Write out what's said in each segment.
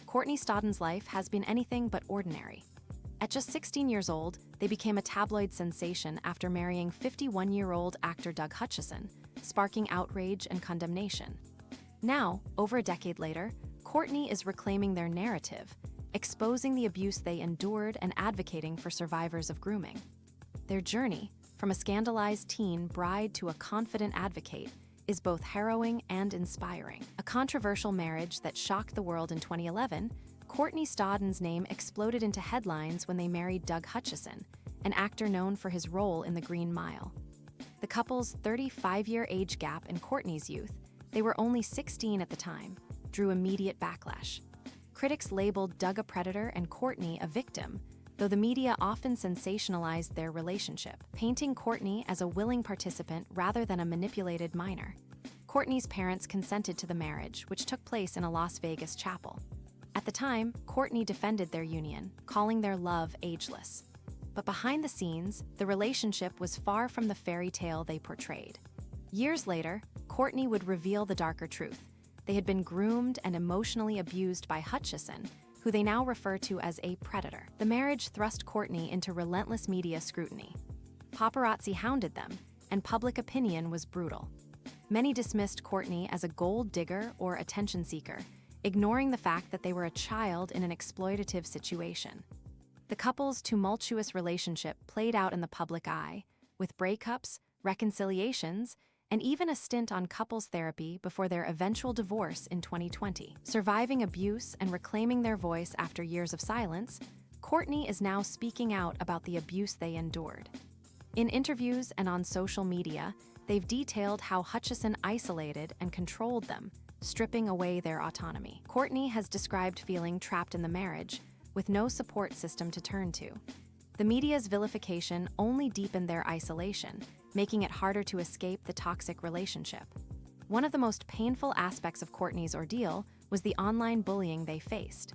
Courtney Stodden's life has been anything but ordinary. At just 16 years old, they became a tabloid sensation after marrying 51-year-old actor Doug Hutchison, sparking outrage and condemnation. Now, over a decade later, Courtney is reclaiming their narrative, exposing the abuse they endured and advocating for survivors of grooming. Their journey, from a scandalized teen bride to a confident advocate, is both harrowing and inspiring. A controversial marriage that shocked the world in 2011, Courtney Stodden's name exploded into headlines when they married Doug Hutchison, an actor known for his role in The Green Mile. The couple's 35-year age gap in Courtney's youth, they were only 16 at the time, drew immediate backlash. Critics labeled Doug a predator and Courtney a victim, though the media often sensationalized their relationship, painting Courtney as a willing participant rather than a manipulated minor. Courtney's parents consented to the marriage, which took place in a Las Vegas chapel. At the time, Courtney defended their union, calling their love ageless. But behind the scenes, the relationship was far from the fairy tale they portrayed. Years later, Courtney would reveal the darker truth. They had been groomed and emotionally abused by Hutchison, who they now refer to as a predator. The marriage thrust Courtney into relentless media scrutiny. Paparazzi hounded them, and public opinion was brutal. Many dismissed Courtney as a gold digger or attention seeker, ignoring the fact that they were a child in an exploitative situation. The couple's tumultuous relationship played out in the public eye, with breakups, reconciliations, and even a stint on couples therapy before their eventual divorce in 2020. Surviving abuse and reclaiming their voice after years of silence, Courtney is now speaking out about the abuse they endured. In interviews and on social media, they've detailed how Hutchison isolated and controlled them, stripping away their autonomy. Courtney has described feeling trapped in the marriage, with no support system to turn to. The media's vilification only deepened their isolation, making it harder to escape the toxic relationship. One of the most painful aspects of Courtney's ordeal was the online bullying they faced.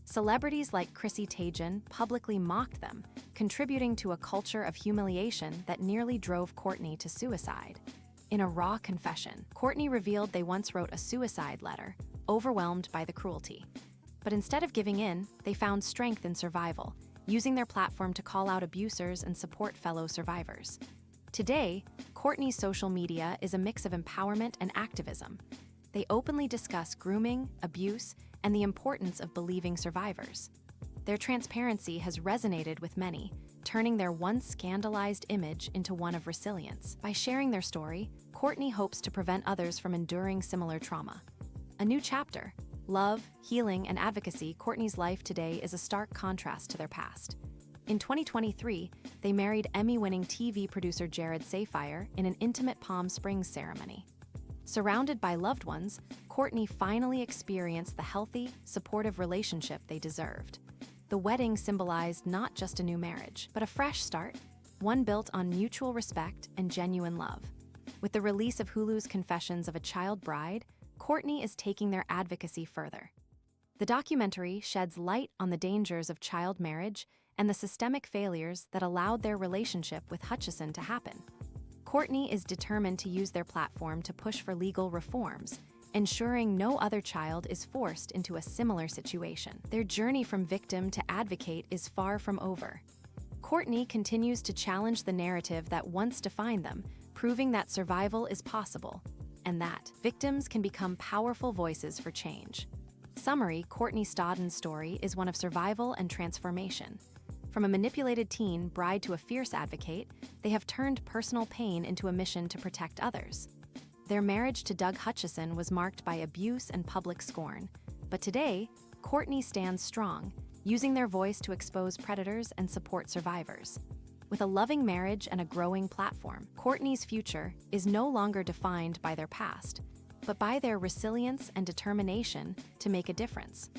Celebrities like Chrissy Teigen publicly mocked them, contributing to a culture of humiliation that nearly drove Courtney to suicide. In a raw confession, Courtney revealed they once wrote a suicide letter, overwhelmed by the cruelty. But instead of giving in, they found strength in survival, using their platform to call out abusers and support fellow survivors. Today, Courtney's social media is a mix of empowerment and activism. They openly discuss grooming, abuse, and the importance of believing survivors. Their transparency has resonated with many, turning their once scandalized image into one of resilience. By sharing their story, Courtney hopes to prevent others from enduring similar trauma. A new chapter, love, healing, and advocacy. Courtney's life today is a stark contrast to their past. In 2023, they married Emmy-winning TV producer Jared Safire in an intimate Palm Springs ceremony. Surrounded by loved ones, Courtney finally experienced the healthy, supportive relationship they deserved. The wedding symbolized not just a new marriage, but a fresh start, one built on mutual respect and genuine love. With the release of Hulu's Confessions of a Child Bride, Courtney is taking their advocacy further. The documentary sheds light on the dangers of child marriage and the systemic failures that allowed their relationship with Hutchison to happen. Courtney is determined to use their platform to push for legal reforms, ensuring no other child is forced into a similar situation. Their journey from victim to advocate is far from over. Courtney continues to challenge the narrative that once defined them, proving that survival is possible, and that victims can become powerful voices for change. Summary: Courtney Stodden's story is one of survival and transformation. From a manipulated teen bride to a fierce advocate, they have turned personal pain into a mission to protect others. Their marriage to Doug Hutchison was marked by abuse and public scorn, but today, Courtney stands strong, using their voice to expose predators and support survivors. With a loving marriage and a growing platform, Courtney's future is no longer defined by their past, but by their resilience and determination to make a difference.